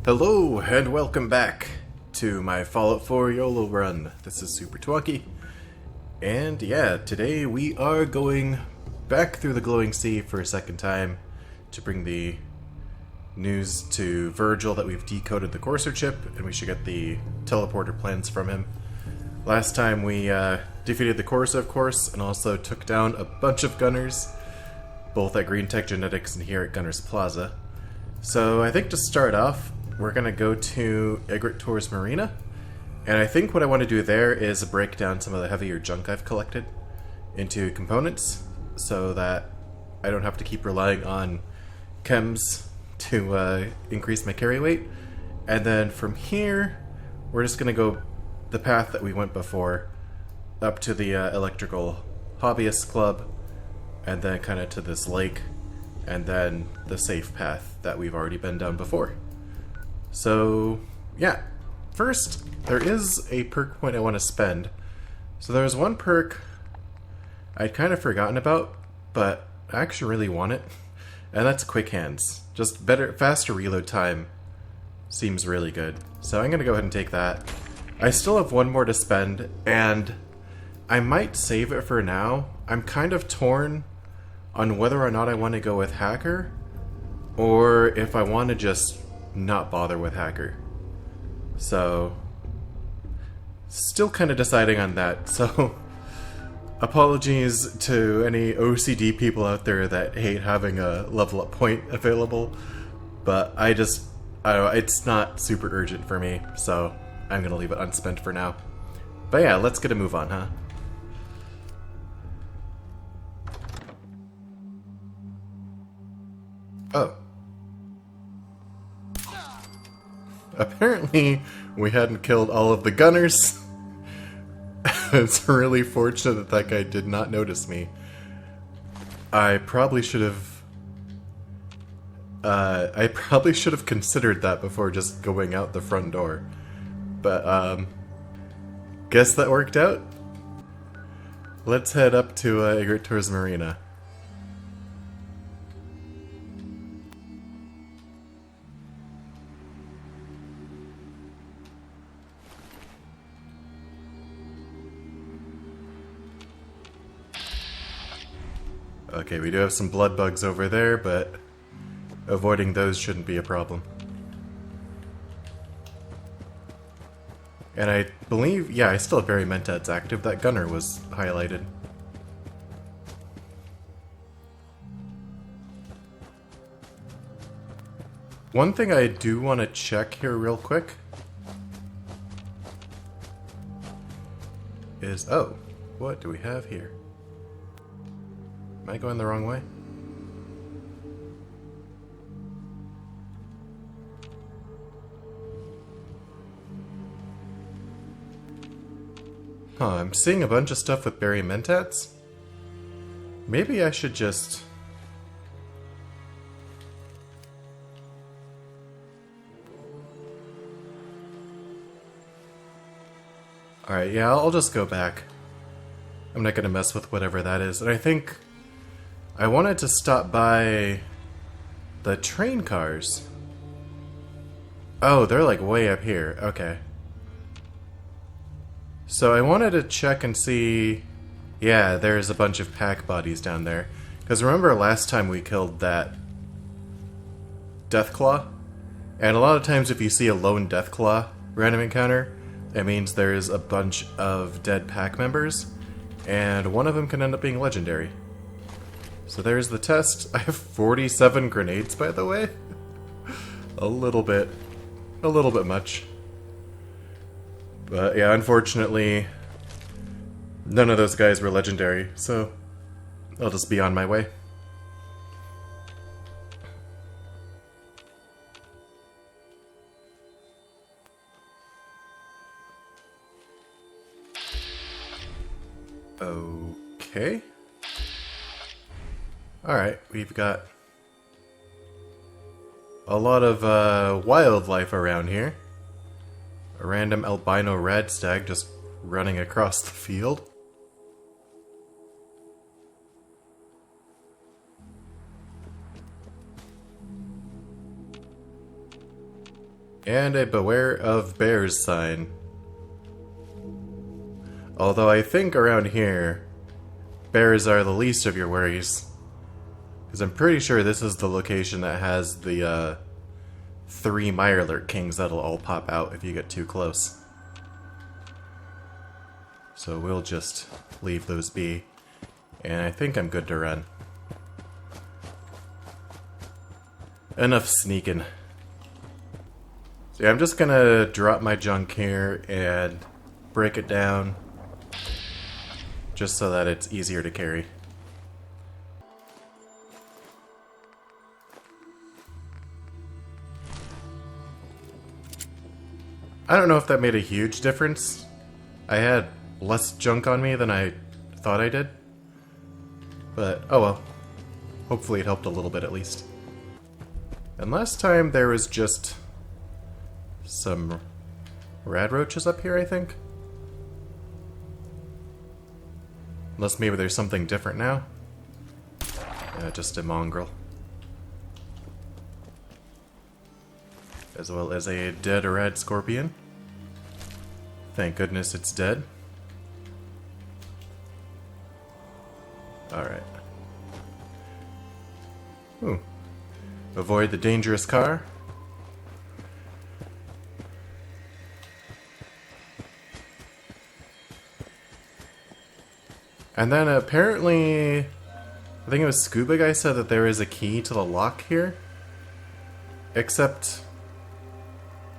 Hello and welcome back to my Fallout 4 YOLO run. This is Super Twonky, and yeah, today we are going back through the glowing sea for a second time to bring the news to Virgil that we've decoded the Courser chip and we should get the teleporter plans from him. Last time we defeated the Courser, of course, and also took down a bunch of gunners, both at Green Tech Genetics and here at Gunners Plaza. So I think to start off, we're going to go to Igritor's Marina, and I think what I want to do there is break down some of the heavier junk I've collected into components so that I don't have to keep relying on chems to increase my carry weight. And then from here, we're just going to go the path that we went before, up to the Electrical Hobbyist Club, and then kind of to this lake, and then the safe path that we've already been down before. So, yeah. First, there is a perk point I want to spend. So there's one perk I'd kind of forgotten about, but I actually really want it, and that's Quick Hands. Just faster reload time seems really good. So I'm going to go ahead and take that. I still have one more to spend, and I might save it for now. I'm kind of torn on whether or not I want to go with Hacker, or if I want to just not bother with Hacker. So, still kind of deciding on that. So, apologies to any OCD people out there that hate having a level up point available, but I don't know, it's not super urgent for me, so I'm gonna leave it unspent for now. But yeah, let's get a move on, huh? Oh. Apparently, we hadn't killed all of the gunners. It's really fortunate that that guy did not notice me. I probably should have considered that before just going out the front door. But, guess that worked out. Let's head up to Igritor's Marina. Okay, we do have some blood bugs over there, but avoiding those shouldn't be a problem. And I believe, yeah, I still have Berry Mentats active. That gunner was highlighted. One thing I do want to check here real quick is, oh, what do we have here? Am I going the wrong way? Huh, I'm seeing a bunch of stuff with Berry Mentats. Maybe I should just... Alright, yeah, I'll just go back. I'm not gonna mess with whatever that is. And I think I wanted to stop by the train cars. Oh, they're like way up here. Okay. So I wanted to check and see... Yeah, there's a bunch of pack bodies down there. Because remember last time we killed that Deathclaw? And a lot of times if you see a lone Deathclaw random encounter, it means there's a bunch of dead pack members. And one of them can end up being legendary. So there's the test. I have 47 grenades, by the way. A little bit much. But yeah, unfortunately, none of those guys were legendary, so I'll just be on my way. Okay. Alright, we've got a lot of wildlife around here. A random albino radstag just running across the field. And a beware of bears sign. Although I think around here, bears are the least of your worries. Because I'm pretty sure this is the location that has the 3 Mirelurk Kings that'll all pop out if you get too close. So we'll just leave those be. And I think I'm good to run. Enough sneaking. So yeah, I'm just gonna drop my junk here and break it down. Just so that it's easier to carry. I don't know if that made a huge difference. I had less junk on me than I thought I did. But, oh well. Hopefully it helped a little bit at least. And last time there was just some rad roaches up here, I think. Unless maybe there's something different now. Just a mongrel. As well as a dead rad scorpion. Thank goodness it's dead. Alright. Ooh. Avoid the dangerous car. And then apparently, I think it was Scuba Guy said that there is a key to the lock here. Except,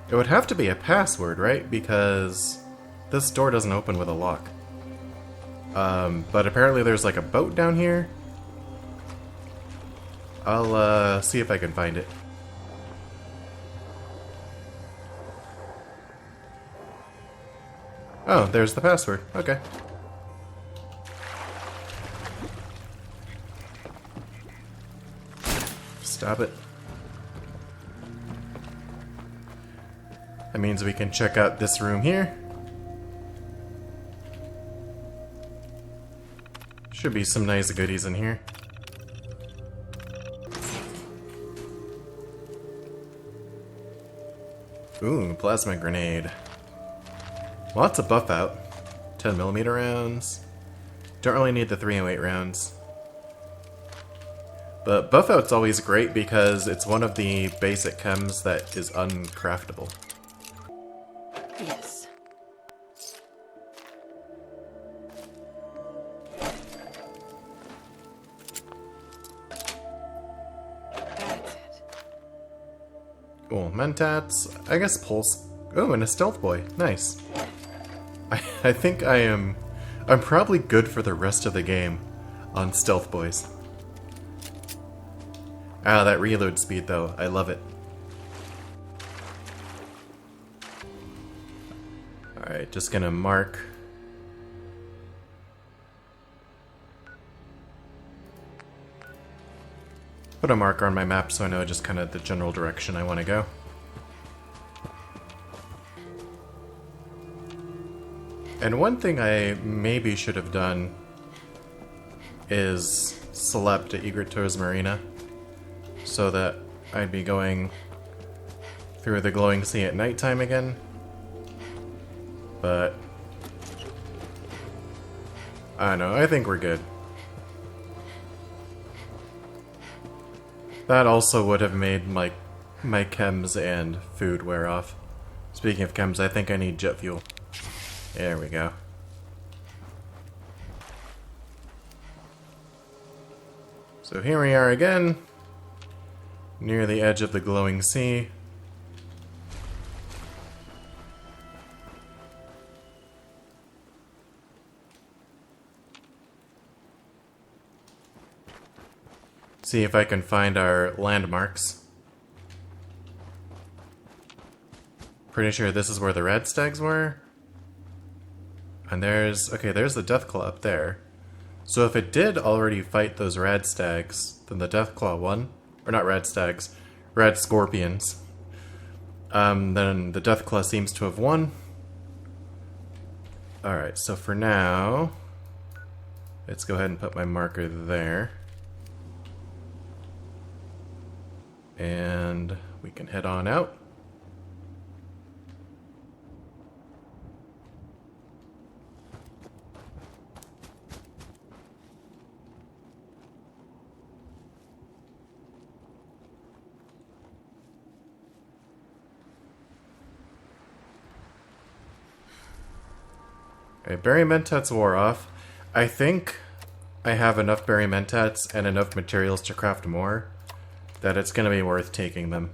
it would have to be a password, right? Because this door doesn't open with a lock. But apparently there's like a boat down here. I'll see if I can find it. Oh, there's the password. Okay. Stop it. That means we can check out this room here. Should be some nice goodies in here. Ooh, plasma grenade. Lots of buff out. 10mm rounds. Don't really need the 308 rounds. But buff out's always great because it's one of the basic chems that is uncraftable. Yes. That's it. Cool. Mentats. I guess Pulse. Oh, and a Stealth Boy. Nice. I think I'm probably good for the rest of the game on Stealth Boys. Ah, that reload speed though. I love it. Alright, just gonna mark. Put a marker on my map so I know just kind of the general direction I want to go. And one thing I maybe should have done is select to Egretor's Marina so that I'd be going through the glowing sea at nighttime again. But I don't know, I think we're good. That also would have made my chems and food wear off. Speaking of chems, I think I need jet fuel. There we go. So here we are again, near the edge of the glowing sea. See if I can find our landmarks. Pretty sure this is where the red stags were. And there's the Deathclaw up there. So if it did already fight those rad stags, then the Deathclaw won. Or not rad stags, rad scorpions. Then the Deathclaw seems to have won. Alright, so for now, let's go ahead and put my marker there. And we can head on out. Okay, berry mentats wore off. I think I have enough berry mentats and enough materials to craft more that it's gonna be worth taking them.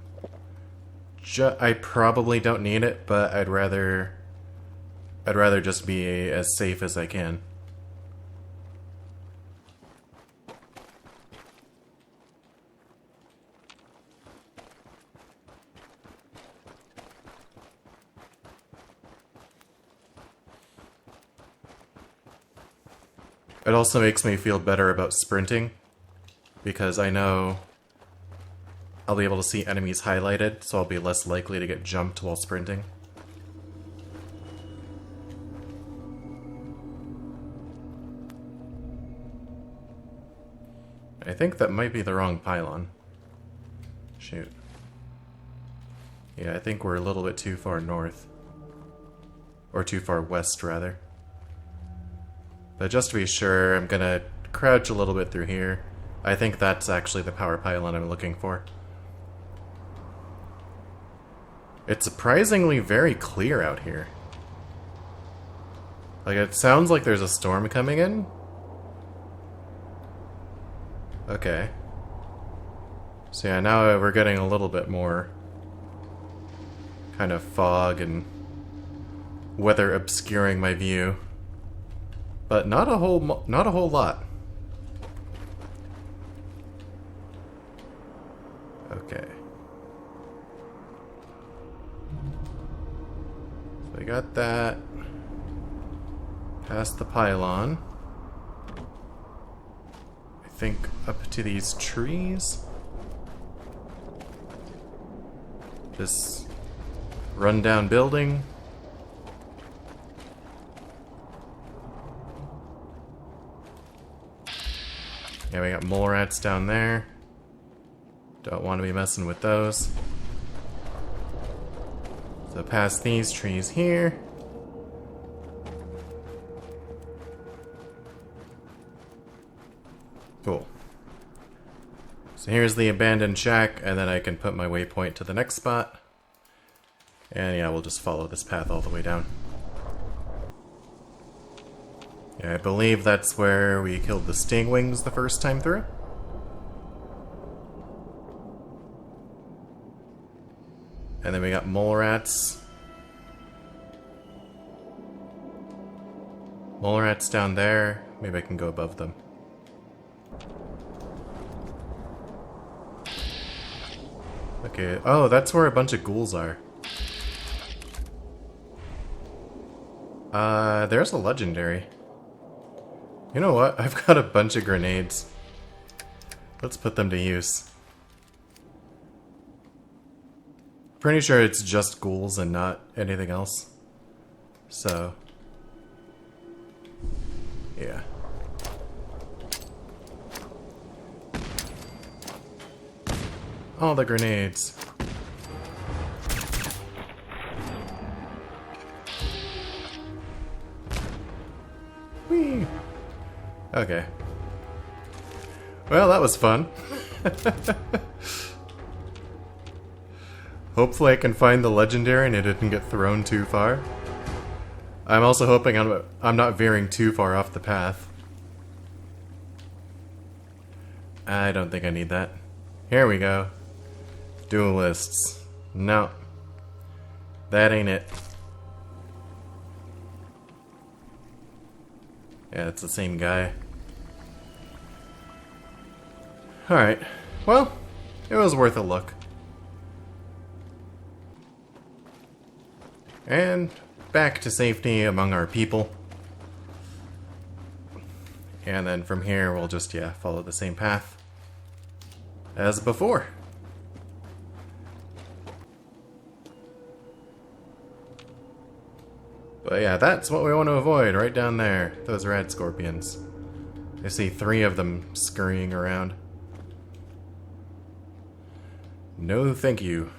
I probably don't need it, but I'd rather just be as safe as I can. It also makes me feel better about sprinting, because I know I'll be able to see enemies highlighted, so I'll be less likely to get jumped while sprinting. I think that might be the wrong pylon. Shoot. Yeah, I think we're a little bit too far north. Or too far west, rather. But just to be sure, I'm gonna crouch a little bit through here. I think that's actually the power pylon I'm looking for. It's surprisingly very clear out here. Like, it sounds like there's a storm coming in. Okay. So yeah, now we're getting a little bit more kind of fog and weather obscuring my view. But not a whole lot. Okay. So we got that. Past the pylon. I think up to these trees. This rundown building. Yeah, we got mole rats down there. Don't want to be messing with those. So past these trees here. Cool. So here's the abandoned shack, and then I can put my waypoint to the next spot. And yeah, we'll just follow this path all the way down. Yeah, I believe that's where we killed the stingwings the first time through. And then we got mole rats. Mole rats down there. Maybe I can go above them. Okay, oh, that's where a bunch of ghouls are. There's a legendary. You know what? I've got a bunch of grenades. Let's put them to use. Pretty sure it's just ghouls and not anything else. So, yeah. All the grenades. Whee! Okay. Well, that was fun. Hopefully I can find the legendary and it didn't get thrown too far. I'm also hoping I'm not veering too far off the path. I don't think I need that. Here we go. Duelists. No. That ain't it. Yeah, it's the same guy. Alright. Well, it was worth a look. And back to safety among our people. And then from here we'll just, yeah, follow the same path as before. But yeah, that's what we want to avoid right down there. Those red scorpions. I see 3 of them scurrying around. No, thank you.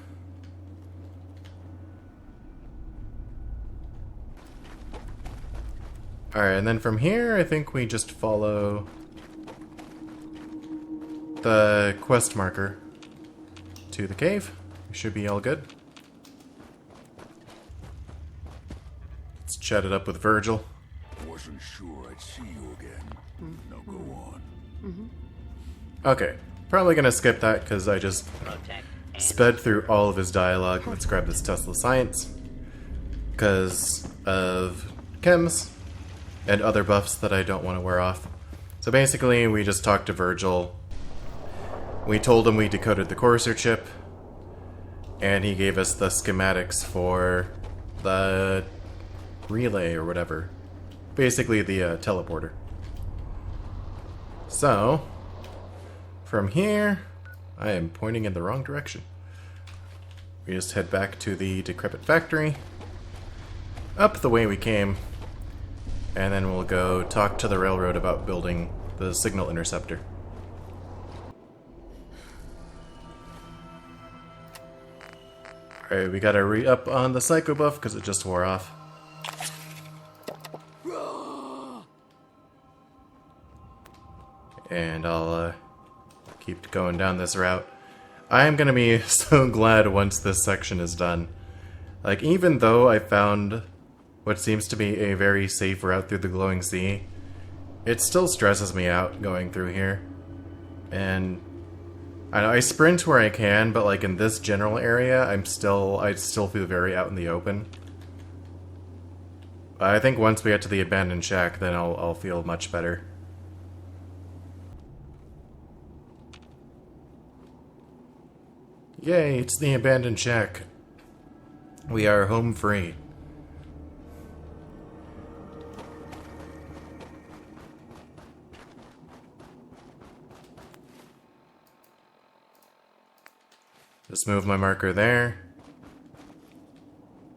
Alright, and then from here, I think we just follow the quest marker to the cave. We should be all good. Let's chat it up with Virgil. Wasn't sure I'd see you again. Now go on. Okay, probably gonna skip that because I just sped through all of his dialogue. Let's grab this Tesla Science because of chems and other buffs that I don't want to wear off. So basically, we just talked to Virgil. We told him we decoded the Courser chip, and he gave us the schematics for the relay or whatever. Basically, the teleporter. So, from here, I am pointing in the wrong direction. We just head back to the decrepit factory, up the way we came, and then we'll go talk to the railroad about building the signal interceptor. Alright, we gotta re-up on the psycho buff because it just wore off. And I'll keep going down this route. I am gonna be so glad once this section is done. Like, even though I found what seems to be a very safe route through the glowing sea, it still stresses me out going through here. And I know I sprint where I can, but like in this general area, I still feel very out in the open. I think once we get to the abandoned shack, then I'll feel much better. Yay, it's the abandoned shack. We are home free. Just move my marker there.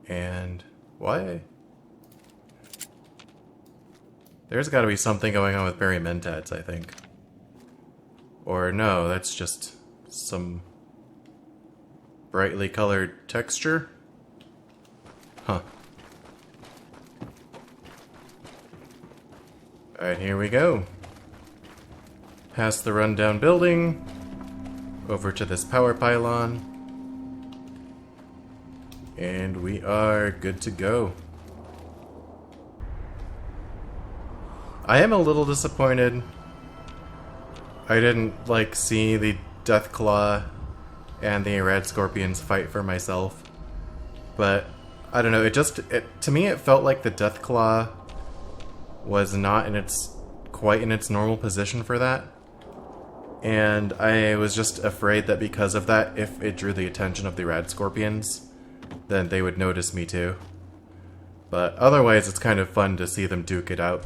And why? There's gotta be something going on with berry mentats, I think. Or no, that's just some brightly colored texture? Huh. Alright, here we go. Past the rundown building, over to this power pylon, and we are good to go. I am a little disappointed I didn't, like, see the Deathclaw and the Red Scorpions fight for myself. But, I don't know, to me it felt like the Deathclaw was not quite in its normal position for that. And I was just afraid that because of that, if it drew the attention of the Red Scorpions, then they would notice me too. But otherwise, it's kind of fun to see them duke it out.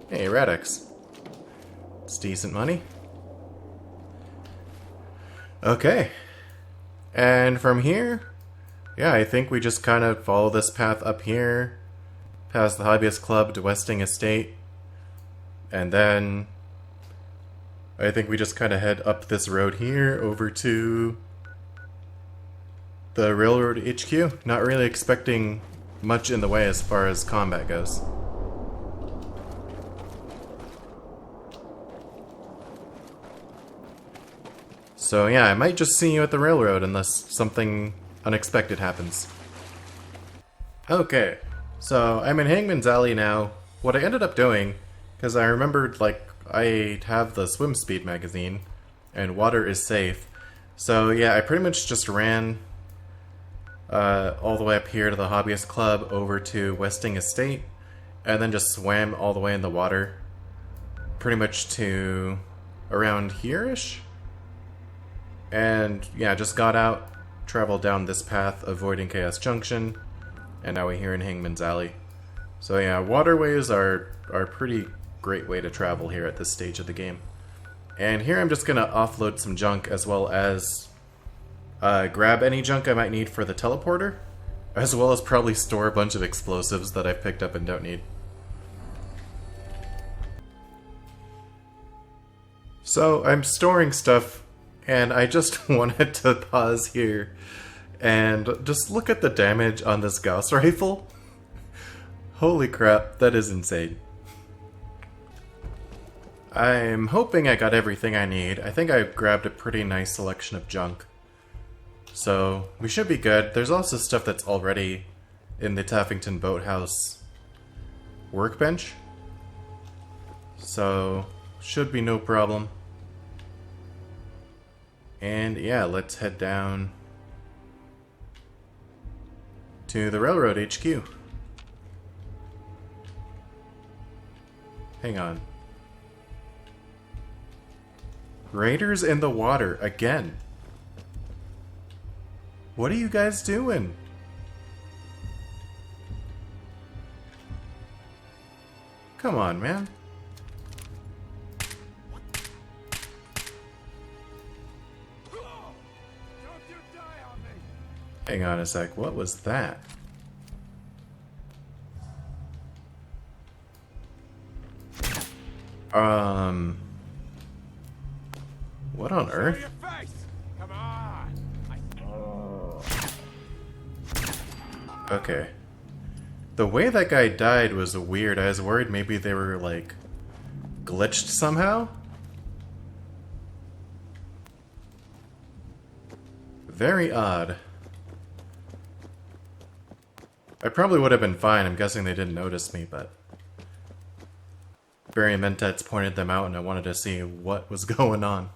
Hey, Radix. It's decent money. Okay. And from here, yeah, I think we just kind of follow this path up here, past the Hobbyist Club to Westing Estate, and then I think we just kind of head up this road here over to the Railroad HQ. Not really expecting much in the way as far as combat goes. So yeah, I might just see you at the railroad unless something unexpected happens. Okay, so I'm in Hangman's Alley now. What I ended up doing, because I remembered, like, I have the Swim Speed magazine, and water is safe. So yeah, I pretty much just ran all the way up here to the Hobbyist Club, over to Westing Estate, and then just swam all the way in the water, pretty much to around here-ish. And yeah, just got out, traveled down this path, avoiding Chaos Junction, and now we're here in Hangman's Alley. So yeah, waterways are a pretty great way to travel here at this stage of the game. And here I'm just gonna offload some junk, as well as grab any junk I might need for the teleporter, as well as probably store a bunch of explosives that I've picked up and don't need. So I'm storing stuff, and I just wanted to pause here and just look at the damage on this Gauss rifle. Holy crap, that is insane. I'm hoping I got everything I need. I think I grabbed a pretty nice selection of junk. So, we should be good. There's also stuff that's already in the Taffington Boathouse workbench. So, should be no problem. And yeah, let's head down to the railroad HQ. Hang on. Raiders in the water again. What are you guys doing? Come on, man. Hang on a sec, what was that? What on earth? Come on. Okay. The way that guy died was weird. I was worried maybe they were, like, glitched somehow. Very odd. I probably would have been fine. I'm guessing they didn't notice me, but Barry and Mentats pointed them out and I wanted to see what was going on.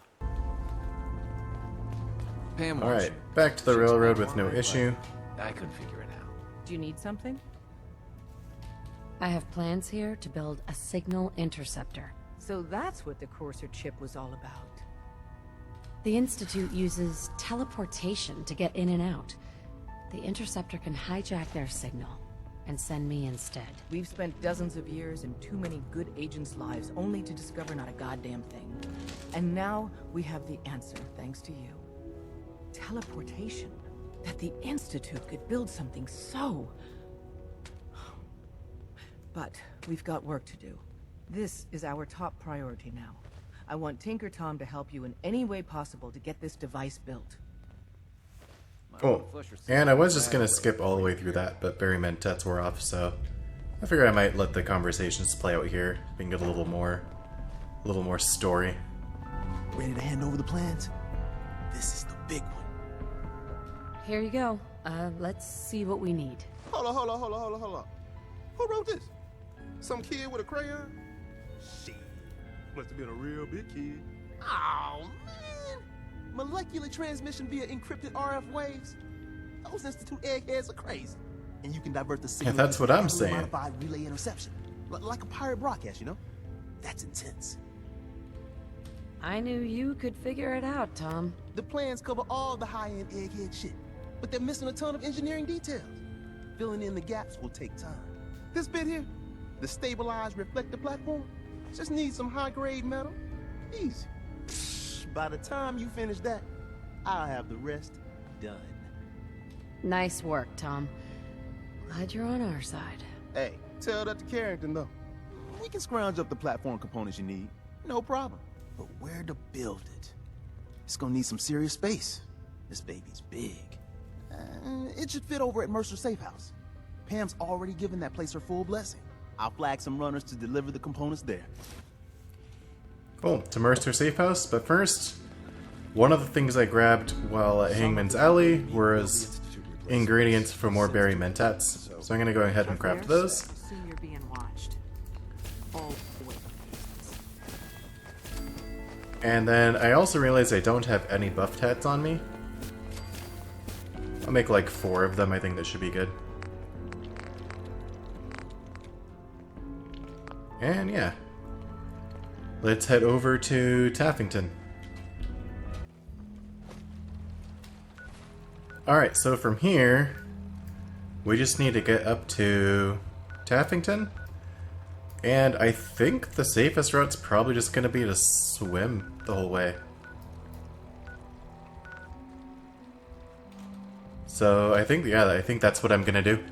Alright, back to the railroad with no issue. I couldn't figure it out. Do you need something? I have plans here to build a signal interceptor. So that's what the Courser chip was all about. The Institute uses teleportation to get in and out. The interceptor can hijack their signal and send me instead. We've spent dozens of years and too many good agents' lives only to discover not a goddamn thing. And now we have the answer, thanks to you. Teleportation. That the Institute could build something so... But we've got work to do. This is our top priority now. I want Tinker Tom to help you in any way possible to get this device built. Cool. And I was just gonna skip all the way through that, but Barry Mentats were off, so I figured I might let the conversations play out here. We can get a little more story. Ready to hand over the plans? This is the big one. Here you go. Let's see what we need. Hold on. Who wrote this? Some kid with a crayon? Shit. Must have been a real big kid. Oh, man. Molecular transmission via encrypted RF waves? Those Institute eggheads are crazy. And you can divert the signal. Yeah, that's what I'm saying. Modified relay interception. Like a pirate broadcast, you know? That's intense. I knew you could figure it out, Tom. The plans cover all the high-end egghead shit, but they're missing a ton of engineering details. Filling in the gaps will take time. This bit here, the stabilized reflector platform, just needs some high-grade metal. Easy. By the time you finish that, I'll have the rest done. Nice work, Tom. Glad you're on our side. Hey, tell that to Carrington, though. We can scrounge up the platform components you need. No problem. But where to build it? It's gonna need some serious space. This baby's big. It should fit over at Mercer's Safe House. Pam's already given that place her full blessing. I'll flag some runners to deliver the components there. Cool, to Mercer Safe House, but first, one of the things I grabbed while at Hangman's Alley was ingredients for more Berry Mentats. So I'm gonna go ahead and craft those. Assume you're being watched. Always. And then I also realized I don't have any buff tats on me. I'll make like 4 of them, I think that should be good. And yeah. Let's head over to Taffington. Alright, so from here, we just need to get up to Taffington. And I think the safest route's probably just gonna be to swim the whole way. So I think, yeah, I think that's what I'm gonna do.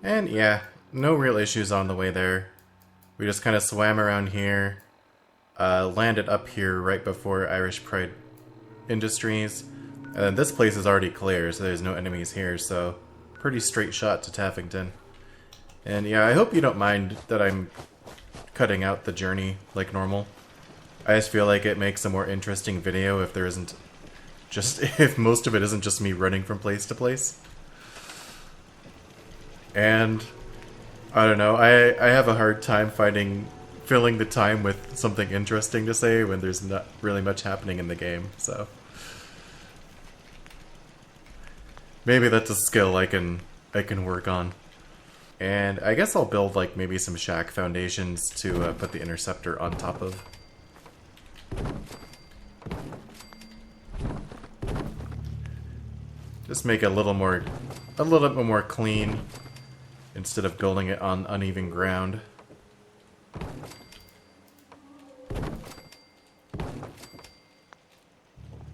And yeah, no real issues on the way there. We just kind of swam around here, landed up here right before Irish Pride Industries, and then this place is already clear, so there's no enemies here, so pretty straight shot to Taffington. And yeah, I hope you don't mind that I'm cutting out the journey like normal. I just feel like it makes a more interesting video if there isn't Just if most of it isn't just me running from place to place. And I don't know, I have a hard time filling the time with something interesting to say when there's not really much happening in the game, so maybe that's a skill I can work on. And I guess I'll build like maybe some shack foundations to put the interceptor on top of. Just make it a little bit more clean instead of building it on uneven ground.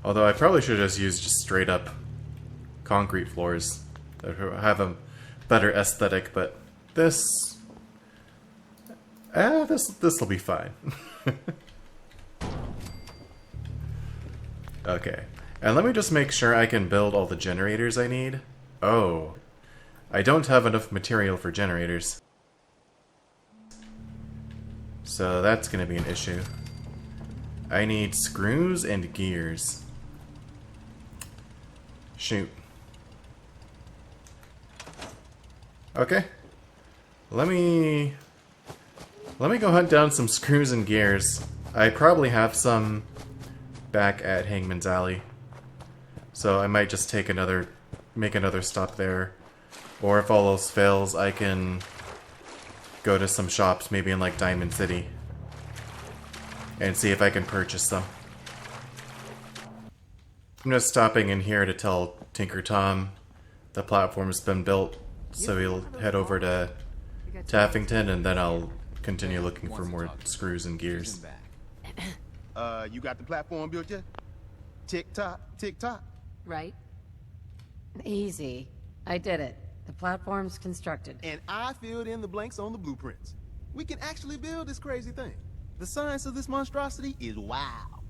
Although I probably should have just used straight up concrete floors that have a better aesthetic, but this will be fine. Okay. And let me just make sure I can build all the generators I need. Oh. I don't have enough material for generators. So that's going to be an issue. I need screws and gears. Shoot. Okay. Let me go hunt down some screws and gears. I probably have some back at Hangman's Alley. So I might just make another stop there. Or if all else fails, I can go to some shops, maybe in like Diamond City, and see if I can purchase some. I'm just stopping in here to tell Tinker Tom the platform's been built, so he'll head over to Taffington, and then I'll continue looking for more screws and gears. You got the platform built yet? Tick tock, tick tock. Right? Easy. I did it. The platform's constructed. And I filled in the blanks on the blueprints. We can actually build this crazy thing. The science of this monstrosity is wow.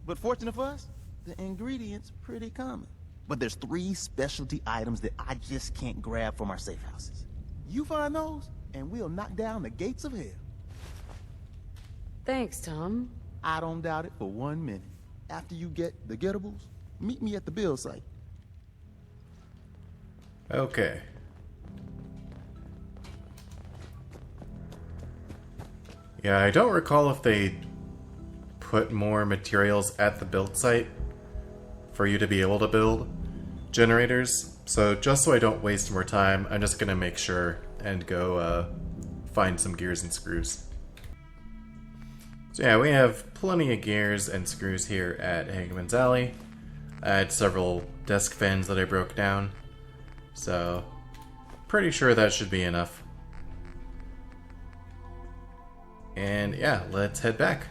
But fortunate for us, the ingredients pretty common. But there's 3 specialty items that I just can't grab from our safe houses. You find those, and we'll knock down the gates of hell. Thanks, Tom. I don't doubt it for 1 minute. After you get the gettables, meet me at the build site. Okay. Yeah, I don't recall if they put more materials at the build site for you to be able to build generators. So just so I don't waste more time, I'm just gonna make sure and go find some gears and screws. So yeah, we have plenty of gears and screws here at Hangman's Alley. I had several desk fans that I broke down, so pretty sure that should be enough. And yeah, let's head back.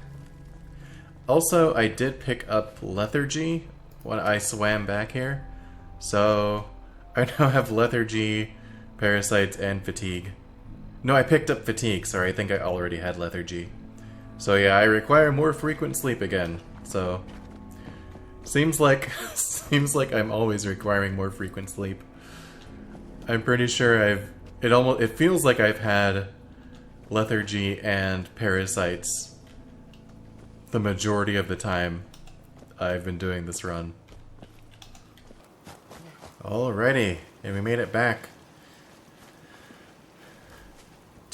Also, I did pick up lethargy when I swam back here, so I now have lethargy, parasites, and fatigue. No, I picked up fatigue, sorry, I think I already had lethargy. So yeah, I require more frequent sleep again, so seems like I'm always requiring more frequent sleep. I'm pretty sure it feels like I've had lethargy and parasites the majority of the time I've been doing this run. Alrighty, and we made it back.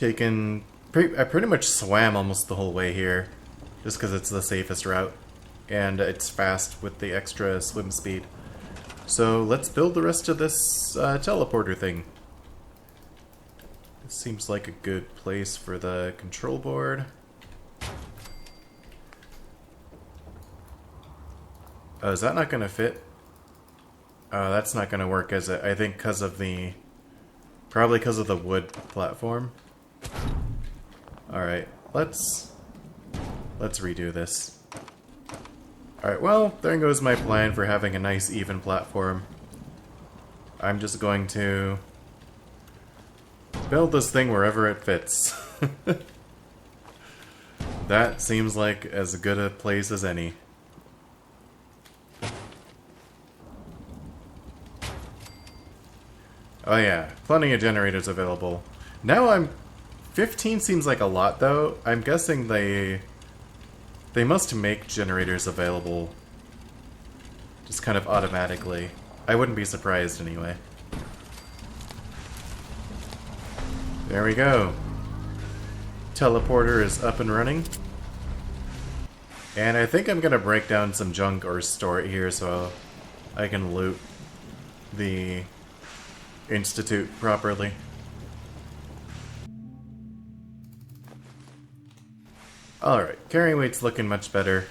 I pretty much swam almost the whole way here, just because it's the safest route, and it's fast with the extra swim speed. So let's build the rest of this teleporter thing. This seems like a good place for the control board. Oh, is that not going to fit? Oh, that's not going to work, is it? I think probably because of the wood platform. Alright, let's redo this. Alright, well, there goes my plan for having a nice even platform. I'm just going to build this thing wherever it fits. That seems like as good a place as any. Oh yeah, plenty of generators available. Now 15 seems like a lot though. I'm guessing they must make generators available Just kind of automatically. I wouldn't be surprised anyway. There we go. Teleporter is up and running. And I think I'm gonna break down some junk or store it here so I can loot the Institute properly. Alright, carry weight's looking much better.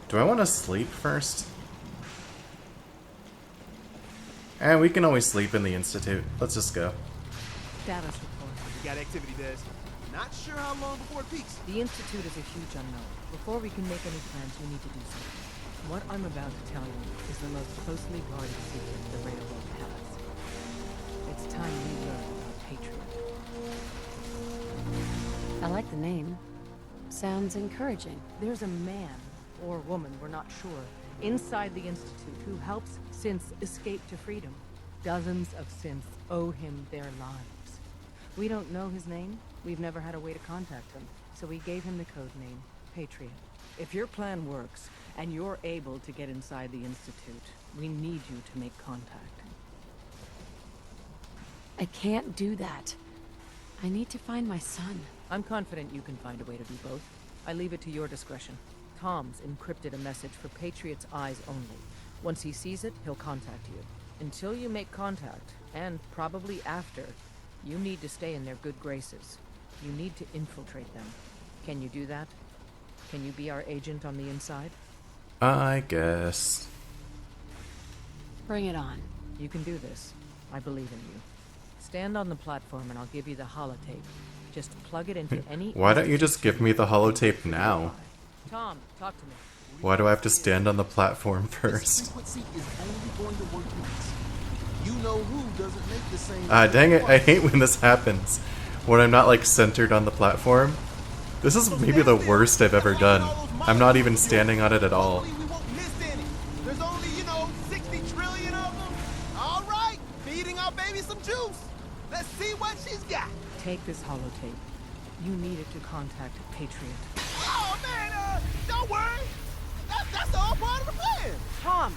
Do I want to sleep first? And we can always sleep in the Institute. Let's just go. Status report. We got activity, Des. Not sure how long before it peaks. The Institute is a huge unknown. Before we can make any plans, we need to do something. What I'm about to tell you is the most closely guarded secret the Railroad has. It's time we learn about Patriot. I like the name. Sounds encouraging. There's a man, or woman, we're not sure, inside the Institute who helps synths escape to freedom. Dozens of synths owe him their lives. We don't know his name. We've never had a way to contact him, so we gave him the code name, Patriot. If your plan works, and you're able to get inside the Institute, we need you to make contact. I can't do that. I need to find my son. I'm confident you can find a way to do both. I leave it to your discretion. Tom's encrypted a message for Patriot's eyes only. Once he sees it, he'll contact you. Until you make contact, and probably after, you need to stay in their good graces. You need to infiltrate them. Can you do that? Can you be our agent on the inside? I guess. Bring it on. You can do this. I believe in you. Stand on the platform and I'll give you the holotape. Just plug it into any... Why don't you just give me the holotape now? Tom, talk to me. Why do I have to stand on the platform first? Frequency is only going to work once. You know who doesn't make the same... Dang it, I hate when this happens. When I'm not, like, centered on the platform. This is maybe the worst I've ever done. I'm not even standing on it at all. We won't miss any. There's only, 60 trillion of them. All right, feeding our baby some juice. Let's see what she's got. Take this holotape. You need it to contact Patriot. Oh, man, don't worry. That's all part of the plan. Tom,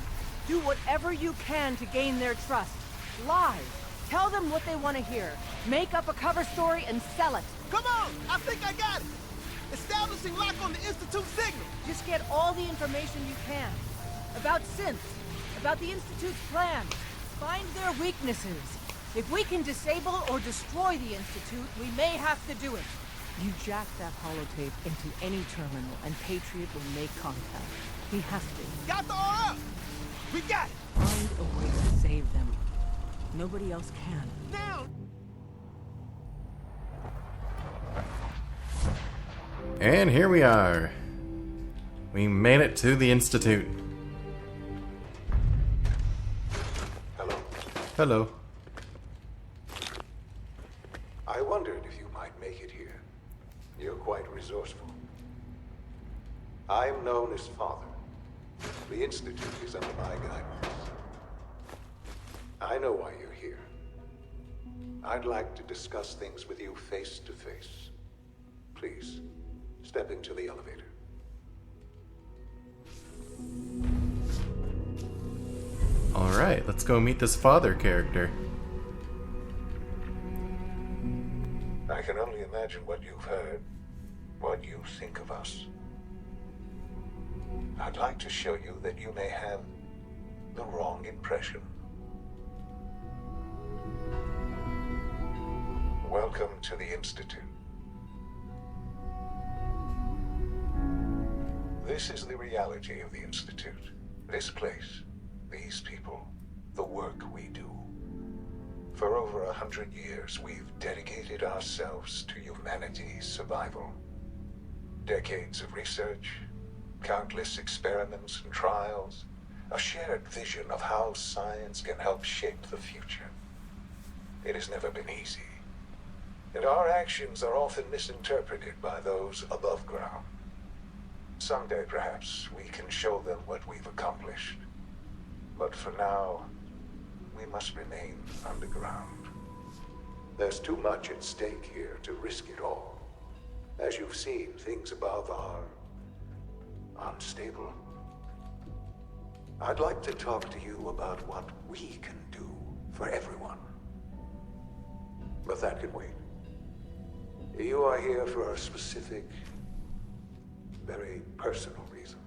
do whatever you can to gain their trust. Lie. Tell them what they want to hear. Make up a cover story and sell it. Come on, I think I got it. Establishing lock on the Institute signal. Just get all the information you can. About synths. About the Institute's plan. Find their weaknesses. If we can disable or destroy the Institute, we may have to do it. You jack that holotape into any terminal and Patriot will make contact. He has to. Got the R up. We got it. Find a way to save them. Nobody else can. Now. And here we are. We made it to the Institute. Hello. Hello. I wondered if you might make it here. You're quite resourceful. I'm known as Father. The Institute is under my guidance. I know why you're here. I'd like to discuss things with you face to face. Please, step into the elevator. Alright, let's go meet this father character. I can only imagine what you've heard, what you think of us. I'd like to show you that you may have the wrong impression. Welcome to the Institute. This is the reality of the Institute. This place, these people, the work we do. For over 100 years, we've dedicated ourselves to humanity's survival. Decades of research, countless experiments and trials, a shared vision of how science can help shape the future. It has never been easy, and our actions are often misinterpreted by those above ground. Someday, perhaps, we can show them what we've accomplished. But for now, we must remain underground. There's too much at stake here to risk it all. As you've seen, things above are unstable. I'd like to talk to you about what we can do for everyone. But that can wait. You are here for a specific, very personal reason.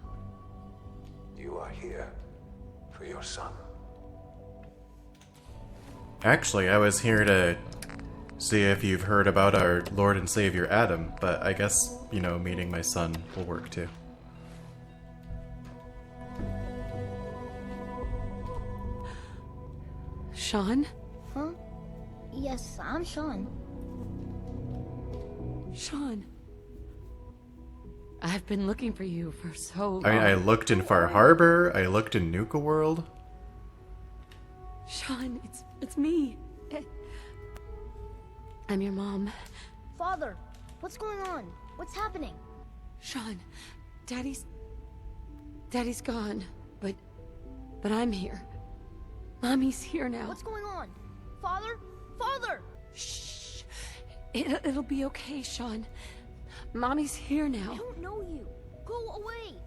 You are here for your son. Actually, I was here to see if you've heard about our Lord and Savior Adam, but I guess, you know, meeting my son will work too. Sean? Huh? Yes, I'm Sean. Sean. I've been looking for you for so long. I looked in Far Harbor, I looked in Nuka World. Sean, it's me. I'm your mom. Father, what's going on? What's happening? Sean, Daddy's gone, but I'm here. Mommy's here now. What's going on? Father? Father! Shh. It'll be okay, Sean. Mommy's here now. I don't know you. Go away.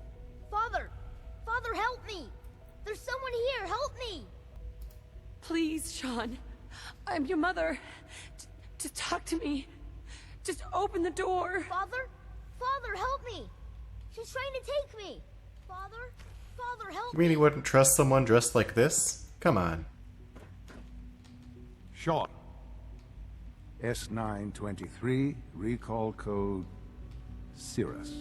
Father! Father, help me! There's someone here, help me! Please, Sean. I'm your mother. Just talk to me. Just open the door. Father? Father, help me! She's trying to take me! Father? Father, help You mean me! you wouldn't trust someone dressed like this? Come on. Sean. S923, recall code Cirrus.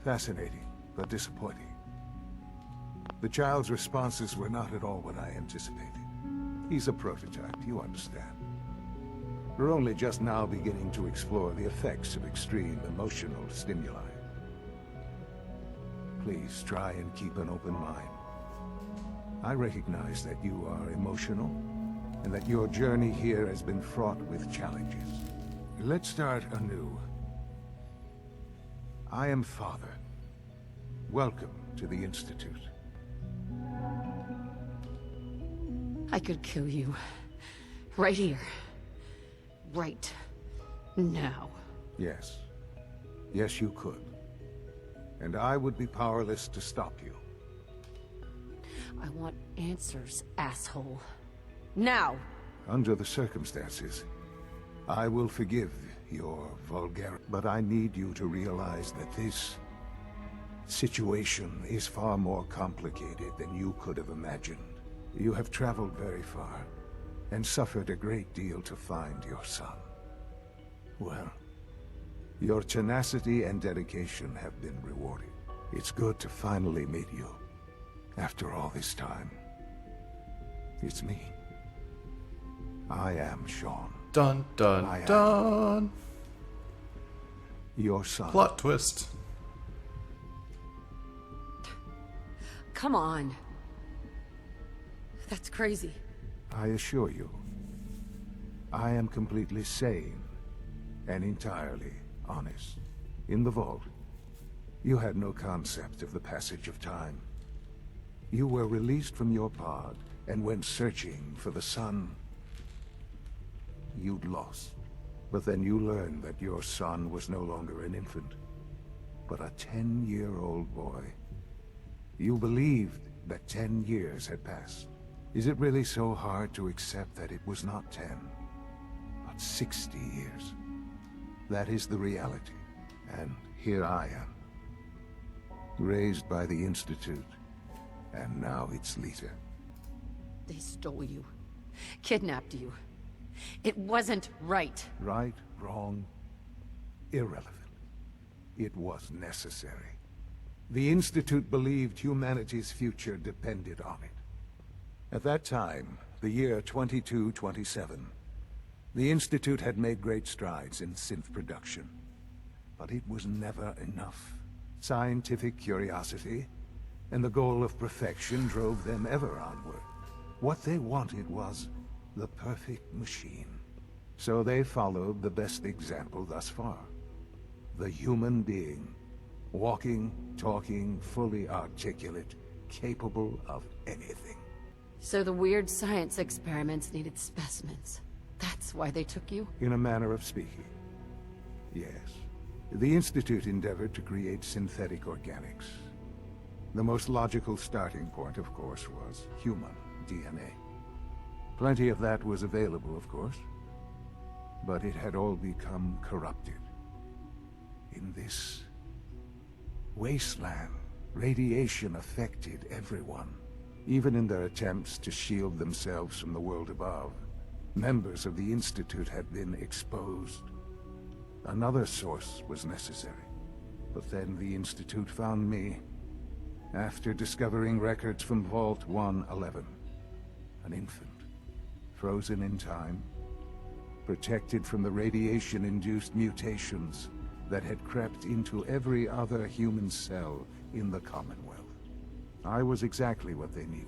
Fascinating, but disappointing. The child's responses were not at all what I anticipated. He's a prototype, you understand. We're only just now beginning to explore the effects of extreme emotional stimuli. Please try and keep an open mind. I recognize that you are emotional, and that your journey here has been fraught with challenges. Let's start anew. I am Father. Welcome to the Institute. I could kill you. Right here. Right now. Yes. Yes, you could. And I would be powerless to stop you. I want answers, asshole. Now! Under the circumstances, I will forgive your vulgarity. But I need you to realize that this situation is far more complicated than you could have imagined. You have traveled very far, and suffered a great deal to find your son. Well, your tenacity and dedication have been rewarded. It's good to finally meet you, after all this time. It's me. I am Sean. Dun dun I am. dun. Your son. Plot twist. Come on. That's crazy. I assure you, I am completely sane and entirely honest. In the vault, you had no concept of the passage of time. You were released from your pod and went searching for the son you'd lost. But then you learned that your son was no longer an infant, but a 10-year-old boy. You believed that 10 years had passed. Is it really so hard to accept that it was not 10, but 60 years? That is the reality. And here I am, raised by the Institute, and now its leader. They stole you. Kidnapped you. It wasn't right. Right, wrong, irrelevant. It was necessary. The Institute believed humanity's future depended on it. At that time, the year 2227, the Institute had made great strides in synth production. But it was never enough. Scientific curiosity and the goal of perfection drove them ever onward. What they wanted was the perfect machine. So they followed the best example thus far. The human being. Walking, talking, fully articulate, capable of anything. So the weird science experiments needed specimens. That's why they took you? In a manner of speaking. Yes. The Institute endeavored to create synthetic organics. The most logical starting point, of course, was human DNA. Plenty of that was available, of course, but it had all become corrupted. In this wasteland, radiation affected everyone, even in their attempts to shield themselves from the world above. Members of the Institute had been exposed. Another source was necessary, but then the Institute found me after discovering records from Vault 111. An infant, frozen in time, protected from the radiation-induced mutations that had crept into every other human cell in the Commonwealth. I was exactly what they needed.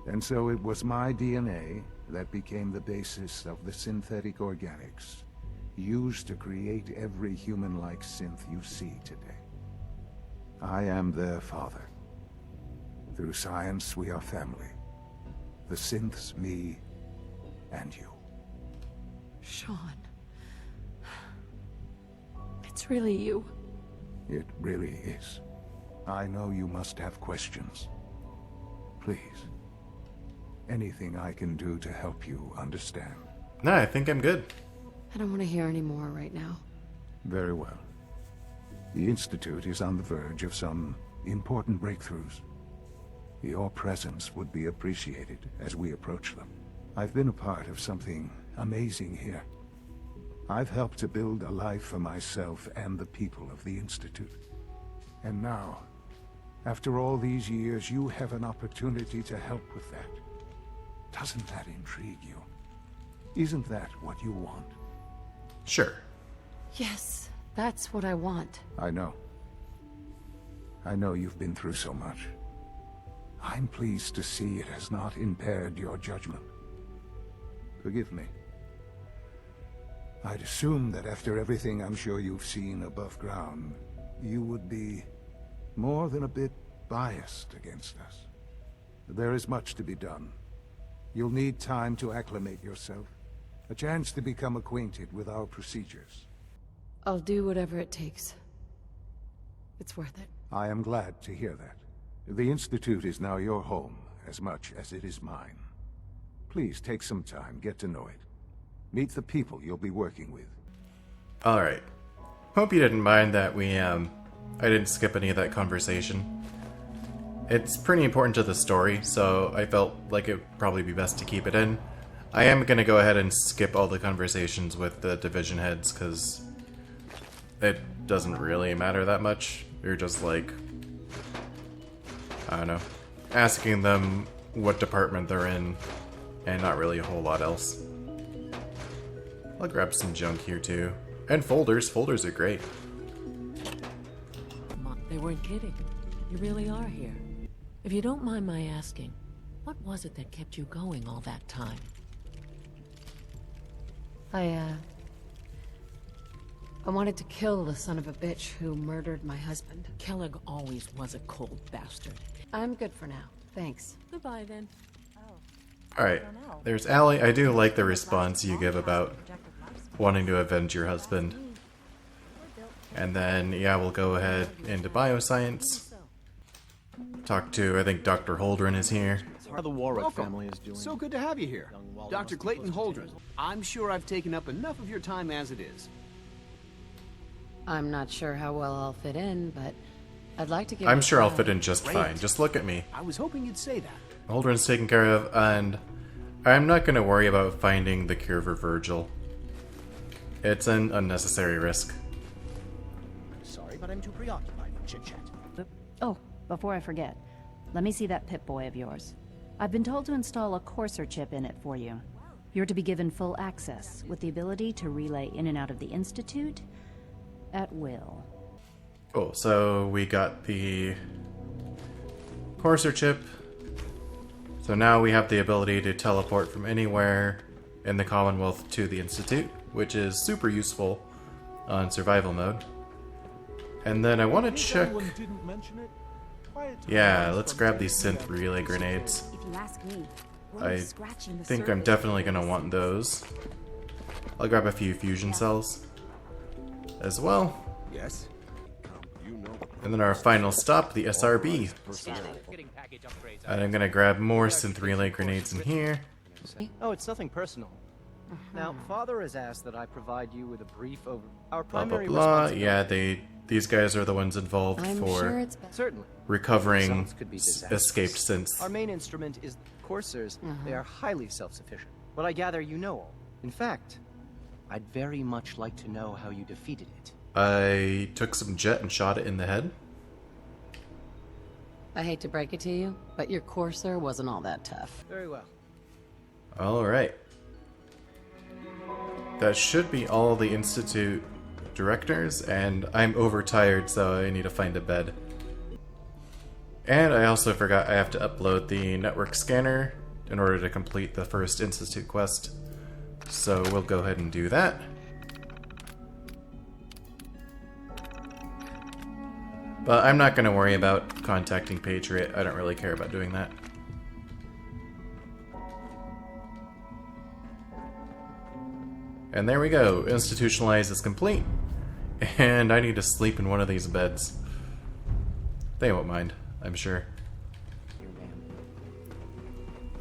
And so it was my DNA that became the basis of the synthetic organics used to create every human-like synth you see today. I am their father. Through science, we are family. The synths, me, and you. Sean. It's really you. It really is. I know you must have questions. Please. Anything I can do to help you understand. No, I think I'm good. I don't want to hear any more right now. Very well. The Institute is on the verge of some important breakthroughs. Your presence would be appreciated as we approach them. I've been a part of something amazing here. I've helped to build a life for myself and the people of the Institute. And now, after all these years, you have an opportunity to help with that. Doesn't that intrigue you? Isn't that what you want? Sure. Yes, that's what I want. I know. I know you've been through so much. I'm pleased to see it has not impaired your judgment. Forgive me. I'd assume that after everything I'm sure you've seen above ground, you would be more than a bit biased against us. There is much to be done. You'll need time to acclimate yourself, a chance to become acquainted with our procedures. I'll do whatever it takes. It's worth it. I am glad to hear that. The Institute is now your home, as much as it is mine. Please take some time, get to know it. Meet the people you'll be working with. Alright. Hope you didn't mind that I didn't skip any of that conversation. It's pretty important to the story, so I felt like it would probably be best to keep it in. I am gonna go ahead and skip all the conversations with the division heads, because it doesn't really matter that much. You're just like, I don't know, asking them what department they're in, and not really a whole lot else. I'll grab some junk here too. And folders. Folders are great. They weren't kidding. You really are here. If you don't mind my asking, what was it that kept you going all that time? I wanted to kill the son of a bitch who murdered my husband. Kellogg always was a cold bastard. I'm good for now. Thanks. Goodbye, then. Alright, there's Allie. I do like the response you give about wanting to avenge your husband. And then, yeah, we'll go ahead into bioscience. Talk to, I think Dr. Holdren is here. How the Warwick family is doing. So good to have you here. Dr. Clayton Holdren. I'm sure I've taken up enough of your time as it is. I'm not sure how well I'll fit in, but I'd like to give I'm it a sure I'll try. fit in just fine. Just look at me. I was hoping you'd say that. Holdren's taken care of, and I'm not going to worry about finding the cure for Virgil. It's an unnecessary risk. Sorry, but I'm too preoccupied with chit-chat. Oh, before I forget, let me see that Pip-Boy of yours. I've been told to install a courser chip in it for you. You're to be given full access, with the ability to relay in and out of the Institute at will. Cool, so we got the courser chip. So now we have the ability to teleport from anywhere in the Commonwealth to the Institute, which is super useful on survival mode. And then I want to check... Yeah, let's grab these synth relay grenades. If you ask me, I think I'm definitely going to want those. I'll grab a few fusion cells as well. Yes. And then our final stop, the SRB. And I'm gonna grab more synth relay grenades in here. Oh, it's nothing personal. Now, Father has asked that I provide you with a brief over our primary responsibility. Yeah, these guys are the ones involved for certainly recovering escaped synths. Our main instrument is coursers. They are highly self-sufficient. But I gather you know all. In fact, I'd very much like to know how you defeated it. I took some jet and shot it in the head. I hate to break it to you, but your courser wasn't all that tough. Very well. Alright. That should be all the Institute directors, and I'm overtired, so I need to find a bed. And I also forgot I have to upload the network scanner in order to complete the first Institute quest. So we'll go ahead and do that. But I'm not going to worry about contacting Patriot. I don't really care about doing that. And there we go. Institutionalize is complete. And I need to sleep in one of these beds. They won't mind, I'm sure.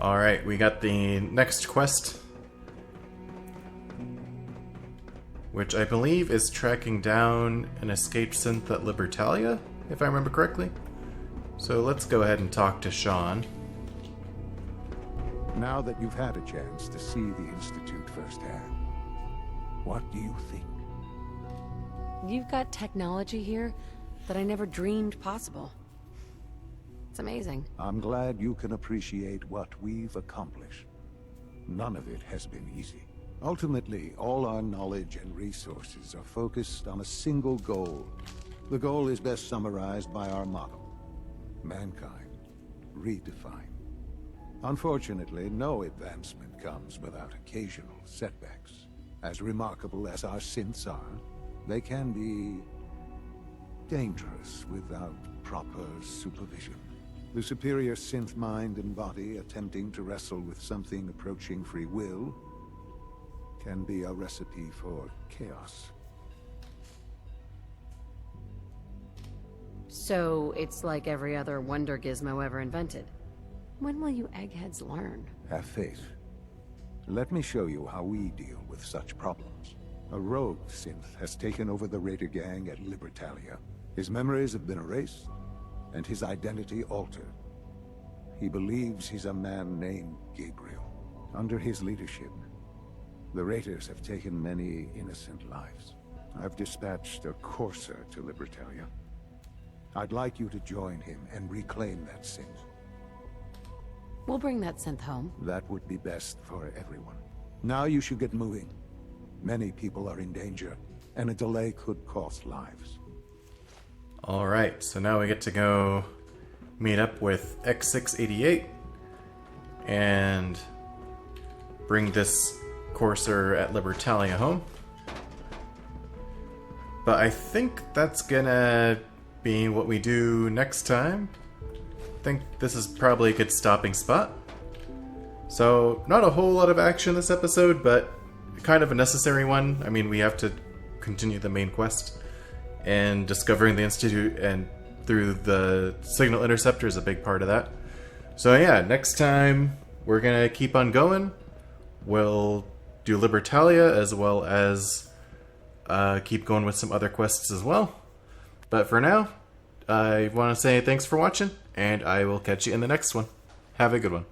Alright, we got the next quest, which I believe is tracking down an escaped synth at Libertalia, if I remember correctly. So let's go ahead and talk to Sean. Now that you've had a chance to see the Institute firsthand, what do you think? You've got technology here that I never dreamed possible. It's amazing. I'm glad you can appreciate what we've accomplished. None of it has been easy. Ultimately, all our knowledge and resources are focused on a single goal. The goal is best summarized by our motto: mankind redefined. Unfortunately, no advancement comes without occasional setbacks. As remarkable as our synths are, they can be dangerous without proper supervision. The superior synth mind and body attempting to wrestle with something approaching free will can be a recipe for chaos. So it's like every other wonder gizmo ever invented. When will you eggheads learn? Have faith. Let me show you how we deal with such problems. A rogue synth has taken over the Raider gang at Libertalia. His memories have been erased, and his identity altered. He believes he's a man named Gabriel. Under his leadership, the Raiders have taken many innocent lives. I've dispatched a courser to Libertalia. I'd like you to join him and reclaim that synth. We'll bring that synth home. That would be best for everyone. Now you should get moving. Many people are in danger, and a delay could cost lives. Alright, so now we get to go meet up with X688 and bring this courser at Libertalia home. But I think that's gonna be what we do next time. I think this is probably a good stopping spot. So, not a whole lot of action this episode, but kind of a necessary one. I mean, we have to continue the main quest, and discovering the Institute and through the signal interceptor is a big part of that. So yeah, next time we're gonna keep on going. We'll do Libertalia as well as keep going with some other quests as well. But for now, I want to say thanks for watching, and I will catch you in the next one. Have a good one.